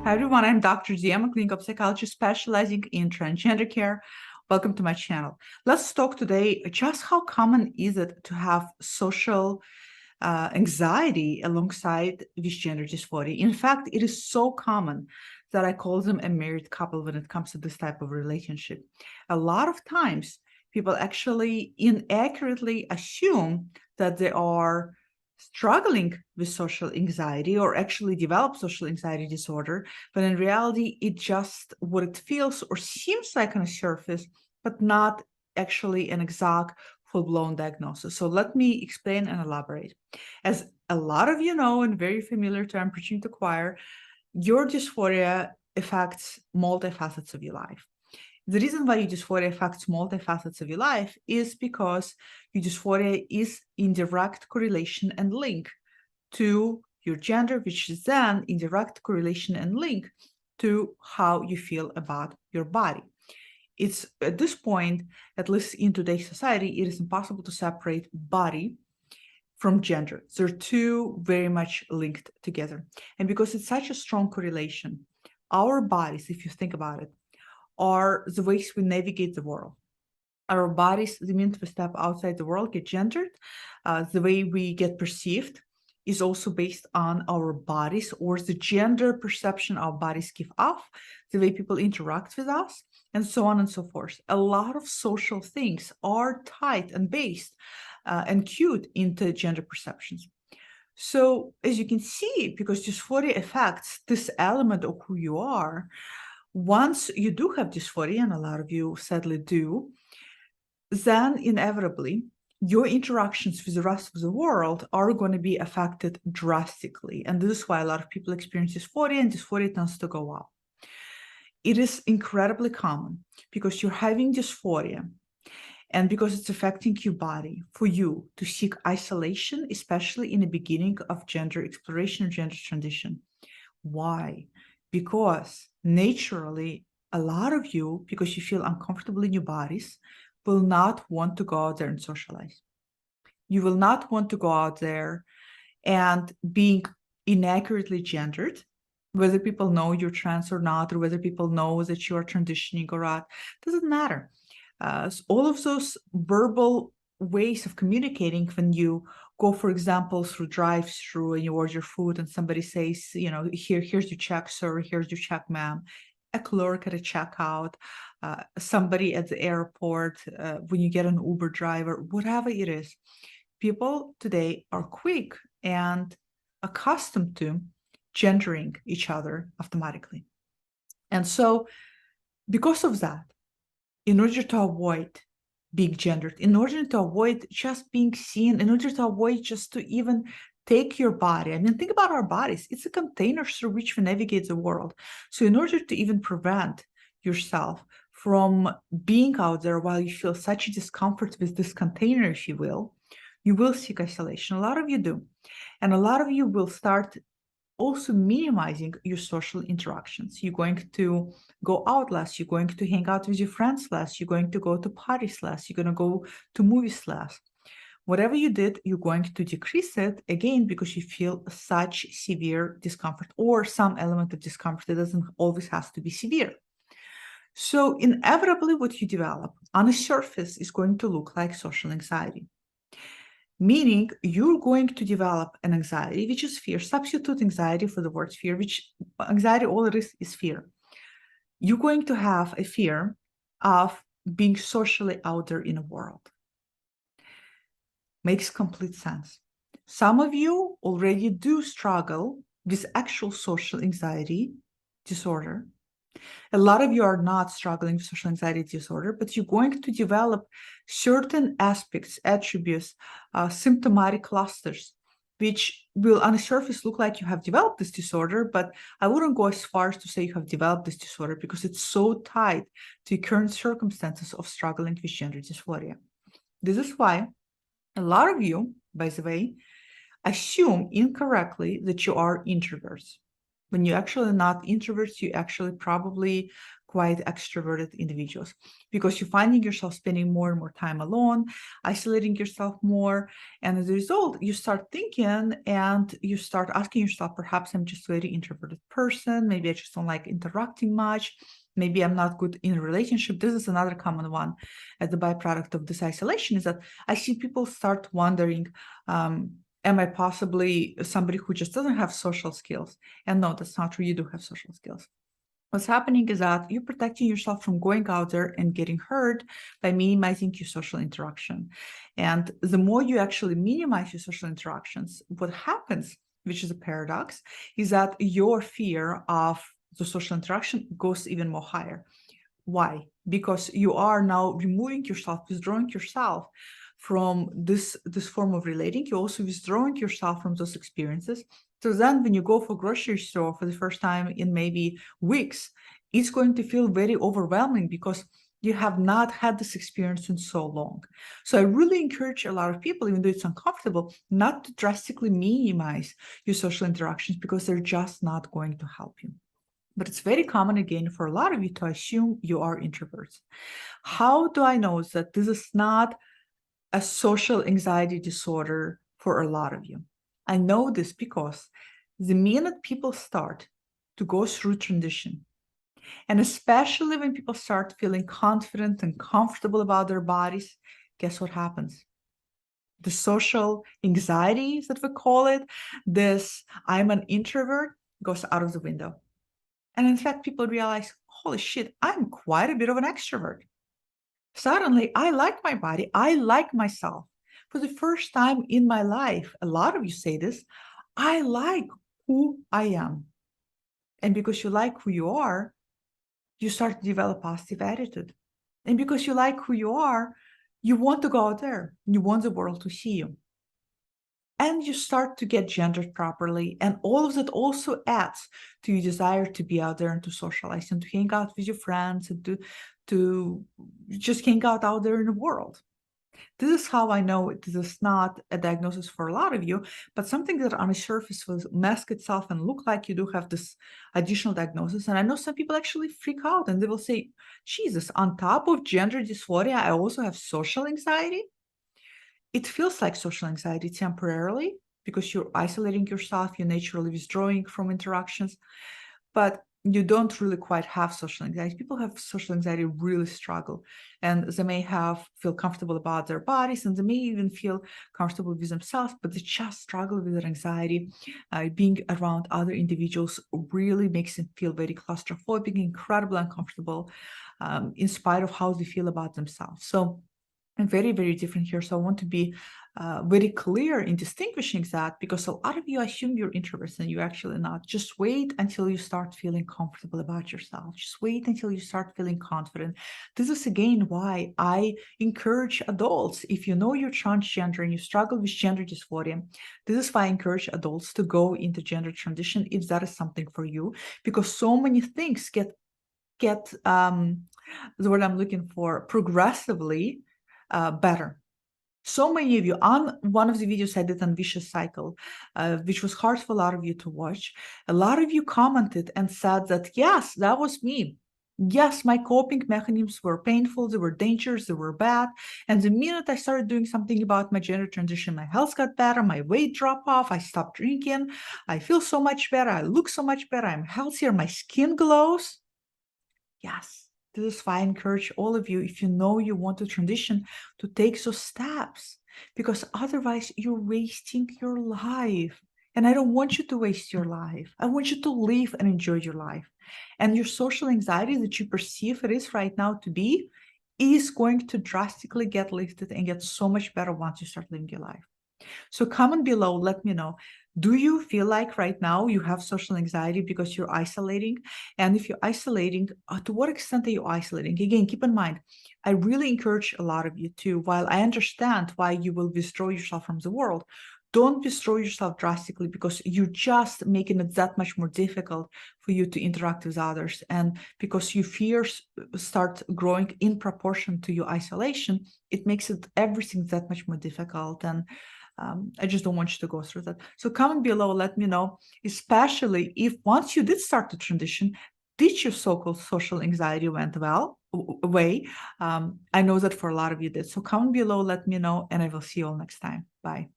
Hi everyone, I'm Dr. Z. I'm a clinical psychologist specializing in transgender care. Welcome to my channel. Let's talk today just how common is it to have social anxiety alongside with gender dysphoria. In fact, it is so common that I call them a married couple when it comes to this type of relationship. A lot of times, people actually inaccurately assume that they are struggling with social anxiety or actually develop social anxiety disorder, but in reality, it's just what it feels or seems like on the surface, but not actually an exact full-blown diagnosis. So let me explain and elaborate. As a lot of you know and very familiar to I'm preaching to choir, your dysphoria affects multifacets of your life. The reason why your dysphoria affects multifacets of your life is because your dysphoria is in direct correlation and link to your gender, which is then in direct correlation and link to how you feel about your body. It's at this point, at least in today's society, it is impossible to separate body from gender. They're two very much linked together. And because it's such a strong correlation, our bodies, if you think about it, are the ways we navigate the world. Our bodies, the minute we step outside the world, get gendered. The way we get perceived is also based on our bodies or the gender perception our bodies give off, the way people interact with us, and so on and so forth. A lot of social things are tied and based and cued into gender perceptions. So as you can see, because dysphoria affects this element of who you are, once you do have dysphoria, and a lot of you sadly do, then inevitably your interactions with the rest of the world are going to be affected drastically. And this is why a lot of people experience dysphoria, and dysphoria tends to go up. It is incredibly common because you're having dysphoria and because it's affecting your body, for you to seek isolation, especially in the beginning of gender exploration or gender transition. Why? Because naturally, a lot of you, because you feel uncomfortable in your bodies, will not want to go out there and socialize. You will not want to go out there and being inaccurately gendered, whether people know you're trans or not, or whether people know that you are transitioning or not, doesn't matter. So all of those verbal ways of communicating, when you go, for example, through drive-through and you order food and somebody says, you know, here's your check, sir, here's your check, ma'am, a clerk at a checkout, somebody at the airport, when you get an Uber driver, whatever it is, people today are quick and accustomed to gendering each other automatically. And so because of that, in order to avoid being gendered, in order to avoid just being seen, in order to avoid just to even take your body. I mean, think about our bodies. It's a container through which we navigate the world. So in order to even prevent yourself from being out there while you feel such a discomfort with this container, if you will seek isolation. A lot of you do. And a lot of you will start also minimizing your social interactions. You're going to go out less. You're going to hang out with your friends less. You're going to go to parties less. You're going to go to movies less. Whatever you did, you're going to decrease it, again, because you feel such severe discomfort or some element of discomfort that doesn't always have to be severe. So inevitably, what you develop on the surface is going to look like social anxiety. Meaning you're going to develop an anxiety, which is fear. Substitute anxiety for the word fear, which anxiety, all it is fear. You're going to have a fear of being socially out there in the world. Makes complete sense. Some of you already do struggle with actual social anxiety disorder. A lot of you are not struggling with social anxiety disorder, but you're going to develop certain aspects, attributes, symptomatic clusters, which will on the surface look like you have developed this disorder, but I wouldn't go as far as to say you have developed this disorder because it's so tied to your current circumstances of struggling with gender dysphoria. This is why a lot of you, by the way, assume incorrectly that you are introverts. When you're actually not introverts, you actually probably quite extroverted individuals, because you're finding yourself spending more and more time alone, isolating yourself more. And as a result, you start thinking and you start asking yourself, perhaps I'm just a very introverted person. Maybe I just don't like interacting much. Maybe I'm not good in a relationship. This is another common one as the byproduct of this isolation, is that I see people start wondering, am I possibly somebody who just doesn't have social skills? And no, that's not true. You do have social skills. What's happening is that you're protecting yourself from going out there and getting hurt by minimizing your social interaction. And the more you actually minimize your social interactions, what happens, which is a paradox, is that your fear of the social interaction goes even more higher. Why? Because you are now removing yourself, withdrawing yourself from this form of relating. You're also withdrawing yourself from those experiences. So then when you go for grocery store for the first time in maybe weeks, it's going to feel very overwhelming because you have not had this experience in so long. So I really encourage a lot of people, even though it's uncomfortable, not to drastically minimize your social interactions, because they're just not going to help you. But it's very common, again, for a lot of you to assume you are introverts. How do I know that this is not a social anxiety disorder for a lot of you? I know this because the minute people start to go through transition, and especially when people start feeling confident and comfortable about their bodies, guess what happens? The social anxiety, that we call it, this I'm an introvert, goes out of the window. And in fact, people realize, holy shit, I'm quite a bit of an extrovert. Suddenly, I like my body. I like myself. For the first time in my life, a lot of you say this, I like who I am. And because you like who you are, you start to develop positive attitude. And because you like who you are, you want to go out there. You want the world to see you. And you start to get gendered properly. And all of that also adds to your desire to be out there and to socialize and to hang out with your friends and to just hang out there in the world. This is how I know this is not a diagnosis for a lot of you, but something that on the surface will mask itself and look like you do have this additional diagnosis. And I know some people actually freak out and they will say, Jesus, on top of gender dysphoria, I also have social anxiety. It feels like social anxiety temporarily because you're isolating yourself, you're naturally withdrawing from interactions, but you don't really quite have social anxiety. People have social anxiety really struggle, and they may feel comfortable about their bodies, and they may even feel comfortable with themselves, but they just struggle with their anxiety. Being around other individuals really makes them feel very claustrophobic, incredibly uncomfortable, in spite of how they feel about themselves. So and very, very different here. So I want to be very clear in distinguishing that, because a lot of you assume you're introverts and you're actually not. Just wait until you start feeling comfortable about yourself. Just wait until you start feeling confident. This is, again, why I encourage adults, if you know you're transgender and you struggle with gender dysphoria, this is why I encourage adults to go into gender transition if that is something for you, because so many things get the word I'm looking for, progressively better. So many of you, on one of the videos I did on Vicious Cycle, which was hard for a lot of you to watch, a lot of you commented and said that, yes, that was me. Yes, my coping mechanisms were painful, they were dangerous, they were bad. And the minute I started doing something about my gender transition, my health got better, my weight dropped off, I stopped drinking, I feel so much better, I look so much better, I'm healthier, my skin glows. Yes. This is why I encourage all of you, if you know you want to transition, to take those steps, because otherwise you're wasting your life. And I don't want you to waste your life. I want you to live and enjoy your life. And your social anxiety that you perceive it is right now to be is going to drastically get lifted and get so much better once you start living your life. So comment below, let me know. Do you feel like right now you have social anxiety because you're isolating? And if you're isolating, to what extent are you isolating? Again, keep in mind, I really encourage a lot of you to, while I understand why you will withdraw yourself from the world, don't withdraw yourself drastically, because you're just making it that much more difficult for you to interact with others. And because your fears start growing in proportion to your isolation, it makes it everything that much more difficult. And I just don't want you to go through that. So comment below, let me know, especially if once you did start to transition, did your so-called social anxiety went well away? I know that for a lot of you did. So comment below, let me know, and I will see you all next time. Bye.